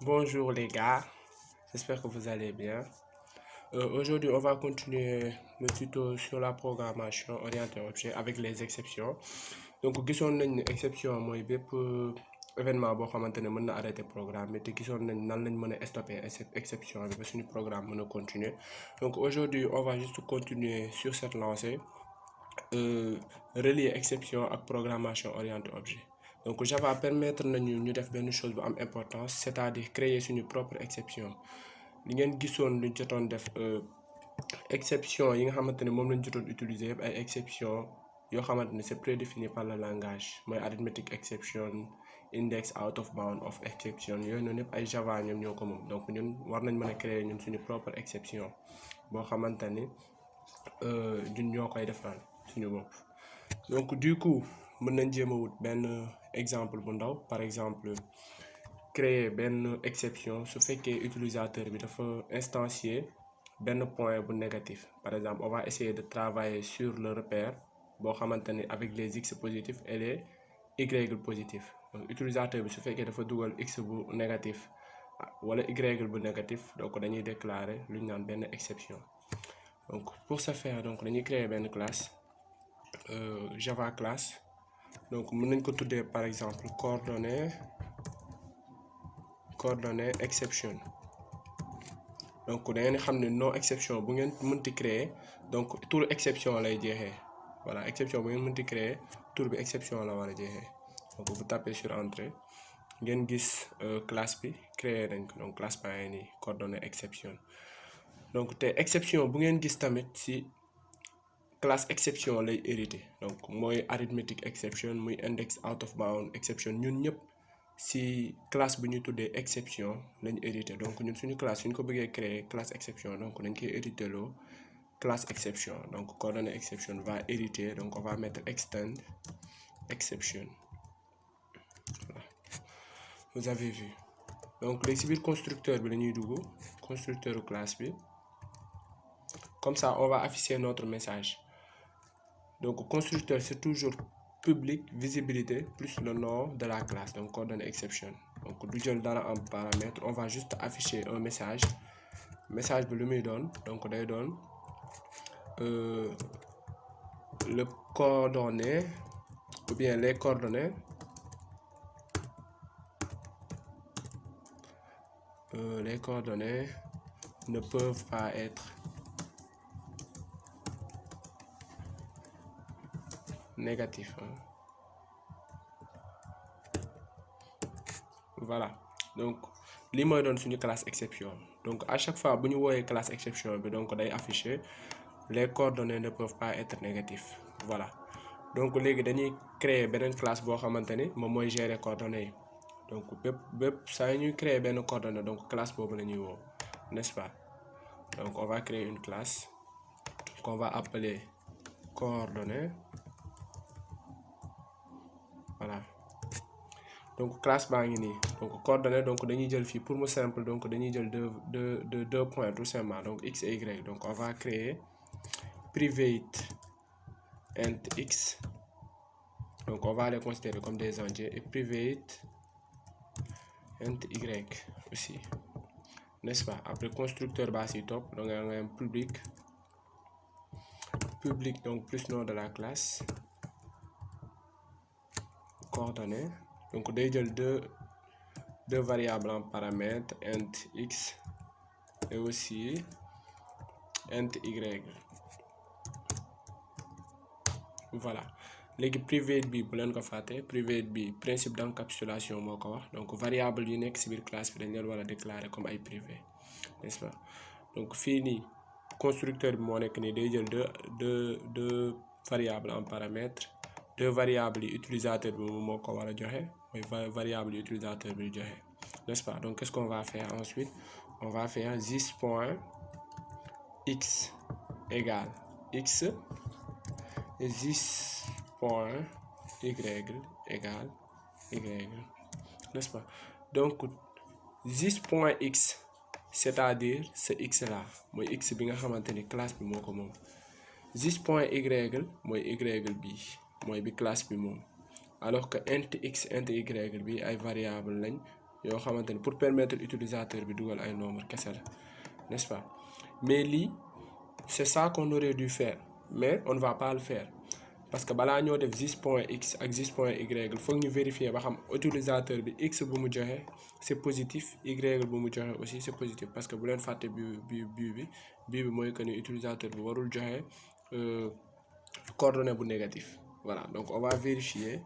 Bonjour les gars, j'espère que vous allez bien. Aujourd'hui, on va continuer le tuto sur la programmation orientée objet avec les exceptions. Donc, gisoon nañ ne exception mooy bépp événement boo xamante ne mën na arrêter programme bi te gisoon nañ nan lañ mën a stopper exception bi ba suñu programme mën a continuer. Donc aujourd'hui, on va juste continuer sur cette lancée, relier exception ak programmation orientée objet. Donc Java permettre nañu ñu def benn chose bu am importance, c'est-à-dire créer suñu propre exception. li ngeen gisoon luñ jotoon def exception yi nga xamante ne moom lañ jotoon utiliser yëpp ay exception yoo xamante ne c'est prédéfini par le langage mooy arithmetic exception, index, out of bound of exception yooyu noonu yëpp ay Java ñoom ñoo ko moom. Donc ñun war nañ mën a créer ñun suñu propre exception boo xamante ni ñun ñoo koy defal suñu bopp. Donc du coup mën nañ jéem a wut benn exemple bu ndaw, par exemple créer benn exception su fekkee utilisateur bi dafa instancier benn point bu négatif. Par exemple, on va essayer de travailler sur le repère boo xamante ni avec les x positifs et les y positifs. Donc utilisateur bi su fekkee dafa dugal x bu négatif wala y bu négatif, donc dañuy déclarer lu ñu naan benn exception. Donc pour ce faire, donc dañuy créer benn classe Java class. Donc mën nañ ko tuddee par exemple coordonnée exception. Donc da ngeen xam ne non exception bu ngeen mënti créer donc tour exception lay jeexee. Voilà, exception bu ngeen mënti créer tour bi exception la war a jeexee. Donc vous tapez sur entrée ngeen gis classe bi créer nañ ko. Donc classe baa ngi nii coordonnée exception. Donc te exception bu ngeen gis tamit ci classe exception lay hérité. Donc mooy arithmetic exception, muy index, out of bound exception, ñun ñëpp si classe bu ñu tuddee exception lañ hérité. Donc ñun suñu classe suñ ko bëggee créer classe exception, donc dañ koy hérité loo classe exception. Donc coordonnée exception va hériter, donc on va mettre extend exception. Voilà, vous avez vu. Donc léegi si biir constructeur bi la ñuy dugg, constructeur classe bi, comme ça on va afficher notre message. Donc constructeur c'est toujours public visibilité plus le nom de la classe, donc coordonnée exception. Donc du jël dara en paramètre, on va juste afficher un message bi lu muy doon, donc day doon le coordonnées ou bien les coordonnées ne peuvent pas être négatif. Voilà, donc lii mooy doon suñu classe exception. Donc à chaque fois bu ñu wooyee classe exception bi, donc day afficher les coordonnées ne peuvent pas être négatifs. Voilà, donc léegi dañuy créer beneen classe boo xamante ni moom mooy gérer coordonnées yi. Donc bépp saa ñuy créer benn coordonnée, donc classe boobu la ñuy woo, n'est-ce pas? Donc on va créer une classe qu'on va appeler coordonnées. Voilà, donc classe baa ngi nii. Donc coordonnées, donc dañuy jël fii pour mu simple, donc dañuy jël deux points tout simplement, donc x et y. Donc on va créer private int x, donc on va les considérer comme des entiers, et private int y aussi, n'est-ce pas? Après constructeur baa si topp, donc nga am public donc plus nom de la classe coordonnées. Donc day jël deux variables en paramètre, int x et aussi int y. Voilà, léegi private bi bu leen ko fàtte, private bi principe d'encapsulation moo ko wax. Donc variable yi nekk si biir classe bi dañ leen war a déclarer comme ay privé, n'est-ce pas? Donc fii nii constructeur bi moo nekk nii day jël deux variables en paramètre, deux variables yi utilisateur bi moo ko war a joxe, mooy variable yi utilisateur bi joxe, n'est-ce pas? Donc qu'est-ce qu'on va faire ensuite? On va faire this.x égale x et this.y égale y, n'est-ce pas? Donc this.x c'est-à-dire ce x là mooy x bi nga xamante ni classe bi moo ko moom. this.y mooy y bi mooy bi classe bi moom. Alors que int x int y bi ay variable lañ yoo xamante ni pour permettre utilisateur bi dugal ay nombre kese la, n'est-ce pas? Mais lii c'est ça qu'on aurait dû faire, mais on ne va pas le faire parce que balaa ñoo def this.x ak this.y foog ñu vérifier ba xam utilisateur bi x bu mu joxe c'est positif, y bu mu joxe aussi c'est positif, parce que bu leen fàtte bi mooy que ni utilisateur bi warul joxe coordonnée bu négatif. Voilà, donc on va vérifier.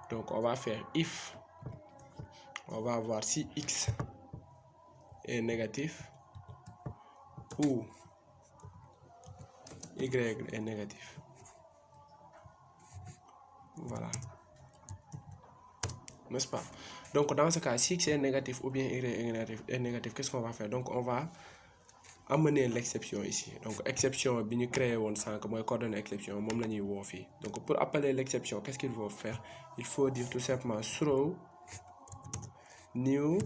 Donc on va faire if, on va voir si x est négatif ou y est négatif. Voilà, n'est-ce pas? Donc dans ce cas, si x est négatif ou bien y est négatif, qu'est-ce qu'on va faire? Donc on va amener l'exception ici. Donc exception bi ñu créé woon sànq mooy coordonnée exception moom la ñuy woo fii. Donc pour appeler l'exception, qu'est-ce qu'il faut faire? Il faut dire tout simplement throw new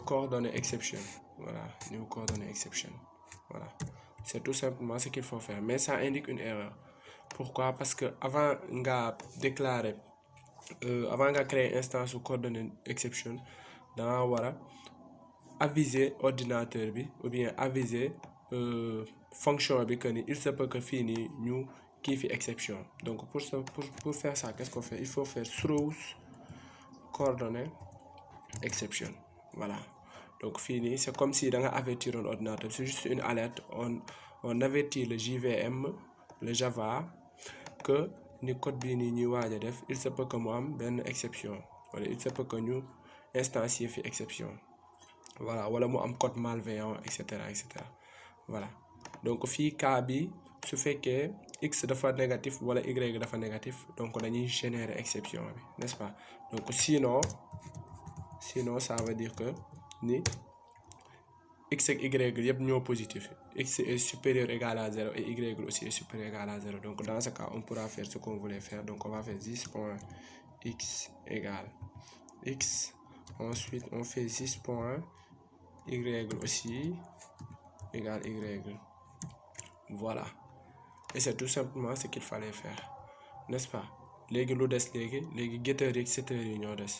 coordonnée exception. Voilà, new coordonnée exception. Voilà, c'est tout simplement ce qu'il faut faire, mais ça indique une erreur. Pourquoi? Parce que avant nga déclarer avant nga créer instance ou coordonnée exception danga war a aviser ordinateur bi ou bien aviser fonction bi que ni il se peut que fii nii ñu kii fi exception. Donc pour faire ça, qu'est-ce qu'on fait? Il faut faire throws coordonnée exception. Voilà, donc fii nii c'est comme si da nga avertir un ordinateur, c'est juste une alerte. On avertit le JVM, le Java, que ni code bii nii ñuy waaj a def il se peut que mu am benn exception, wala il se peut que ñu instancier fi exception. Voilà, wala mu am code malveillant, etc. Voilà, donc fii cas bi su fekkee x dafa négatif wala y dafa négatif, donc dañuy générer exception bi, n'est-ce pas? Donc sinon ça veut dire que ni x ak y yëpp ñoo positif, x est supérieur égal à 0 et y aussi est supérieur égal à 0. Donc dans ce cas on pourra faire ce qu'on voulait faire. Donc on va faire this.x égale x, ensuite on fait this.y aussi égale y. Voilà, et c'est tout simplement ce qu'il fallait faire, n'est-ce pas? léegi lu des léegi getteurs yi setteurs yi ñoo des.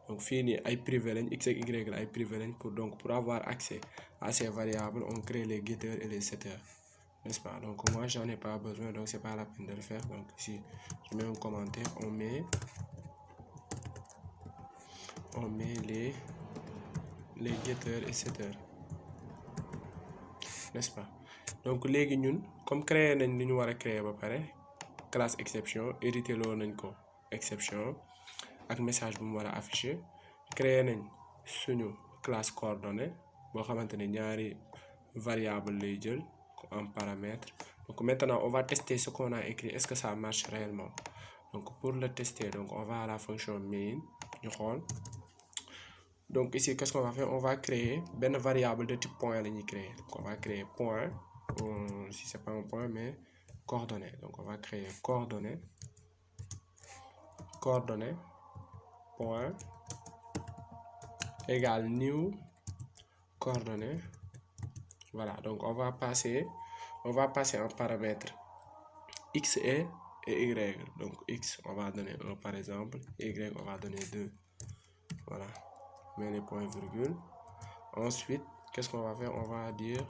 Donc fii nii ay privé lañ, x ak y la ay privé lañ, pour avoir accès à ces variables on crée les getteurs et les setteurs, n'est-ce pas? Donc moi j'en ai pas besoin, donc c'est pas la peine de le faire. Donc ici je mets un commentaire, on met les getteurs et setteurs, n'est-ce pas? Donc léegi ñun comme créer nañ li ñu war a créer ba pare, classe exception hérité loo nañ ko exception ak message bu mu war a afficher, créer nañ suñu classe coordonnée boo xamante ne ñaari variable lay jël en paramètre. Donc maintenant on va tester ce qu'on a écrit, est-ce que ça marche réellement? Donc pour le tester, donc on va à la fonction main ñu xool. Donc ici qu'est-ce qu'on va faire? On va créer benn variable de type point la ñuy créer. Donc on va créer point, si c'est pas un point mais coordonnée. Donc on va créer coordonnée point égale new coordonnée. Voilà, donc on va passer en paramètre x et y. Donc x on va donner 1 par exemple, y on va donner 2. Voilà, mais les points virgules. Ensuite qu'est-ce qu'on va faire? On va dire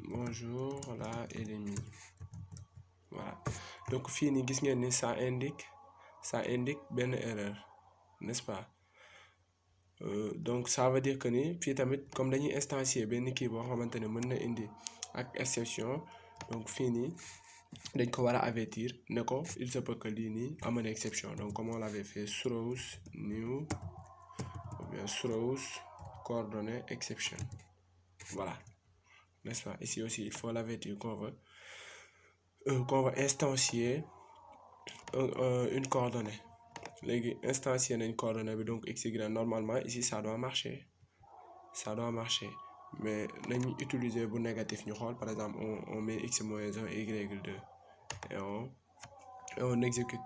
bonjour là et les mines. Voilà, donc fii nii gis ngeen ni ça indique benn erreur, n'est-ce pas? Donc ça veut dire que ni fii tamit comme dañuy instancier benn kii boo xamante ne mën na indi ak exception, donc fii nii dañ ko war a avertir ne ko il se peut que lii nii am na exception. Donc comme on l'avait fait throws new ou bien throws coordonnée exception. Voilà, n'est-ce pas? Ici aussi il faut l'avertir qu'on va instancier une coordonnée. Léegi instancier nañ coordonnée bi, donc x y, normalement ici ça doit marcher, mais nañ utiliser bu négatif ñu xool. Par exemple on met x moins 1 et y 2 et on exécute.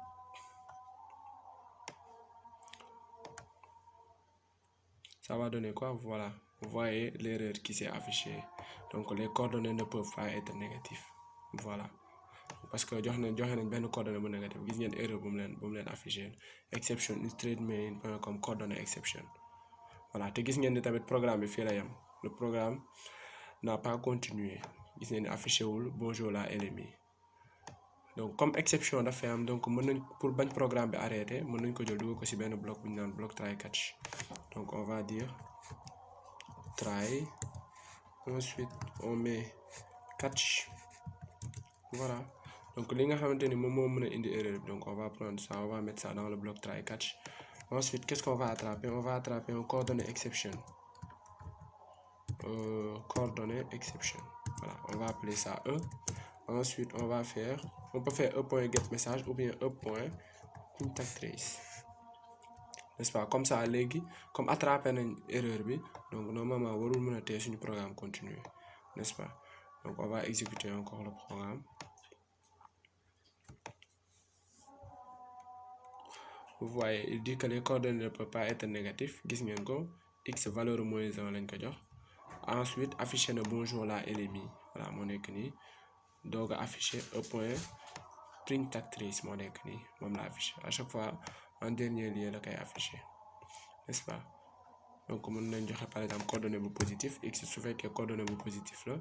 Ça va donner quoi? Voilà, vous voyez l'erreur qui s'est affichée. Donc les coordonnées ne peuvent pas être négatives. Voilà, parce que joxe nañ benn coordonnée bu négatif gis ngeen erreur bu mu leen affiché exception is trade main comme coordonnée exception. Voilà te gis ngeen ni tamit programme bi fii la yem le programme n'a pas continué gis ngeen ni affiché wul bonjour la LMI. Donc comme exception dafa am donc mën nañ pour bañ programme bi arrêté mën nañ ko jël dugal ko ci benn bloc bu ñu naan bloc try catch. Donc on va dire try, ensuite on met catch, voilà. Donc li nga xamante ni moom moo mën a indi erreur bi donc on va prendre ça, on va mettre ça dans le bloc try catch. Ensuite qu'est-ce qu'on va attraper? On va attraper un coordonnée exception. Coordonnée exception, voilà, on va appeler ça E. Ensuite on peut faire e.getMessage ou bien e.contact_trace, n'est-ce pas? Comme ça léegi comme attraper nañ erreur bi donc normalement warul mën a téye suñu programme continuer, n'est-ce pas? Donc on va exécuter encore le programme. Vous voyez il dit que les coordonnées ne peuvent pas être négatifs gis ngeen ko x valeur -1 lañ ko jox. Ensuite affiché na bonjour la LMI, voilà moo nekk nii doog a affiché e.printActrice moo nekk nii moom la affiché à chaque fois en dernier lieu la koy affiché, n'est-ce pas? Donc mën nañ joxe par exemple coordonnée bu positif x su fekkee coordonnée bu positif la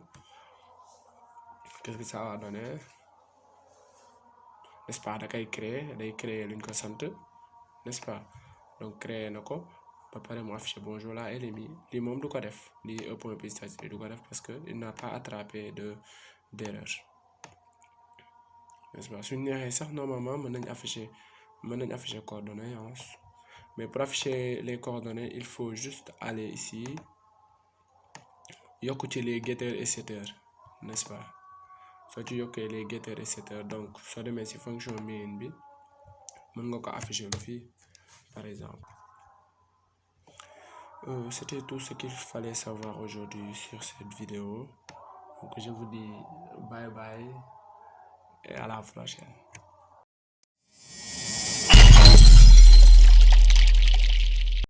qu'est-ce que ça va donner, n'est-ce pas? Da koy créer luñ ko sant, n'est-ce pas? Donc créer na ko ba pare mu affiché bonjour la LMI lii moom du ko def lii e.printActrice du ko def parce que il n'a pas attrapé d'erreur, n'est-ce pas? suñ neexee sax normalement mën nañ afficher coordonnées mais pour afficher les coordonnées il faut juste aller ici yokk ci les getters et setters, n'est-ce pas? soo ci yokkee les getters et setters donc soo demee ci fonction main bi mën nga ko afficher lu fii par exemple. C'était tout ce qu'il fallait savoir aujourd'hui sur cette vidéo. Donc je vous dis bye bye et à la prochaine.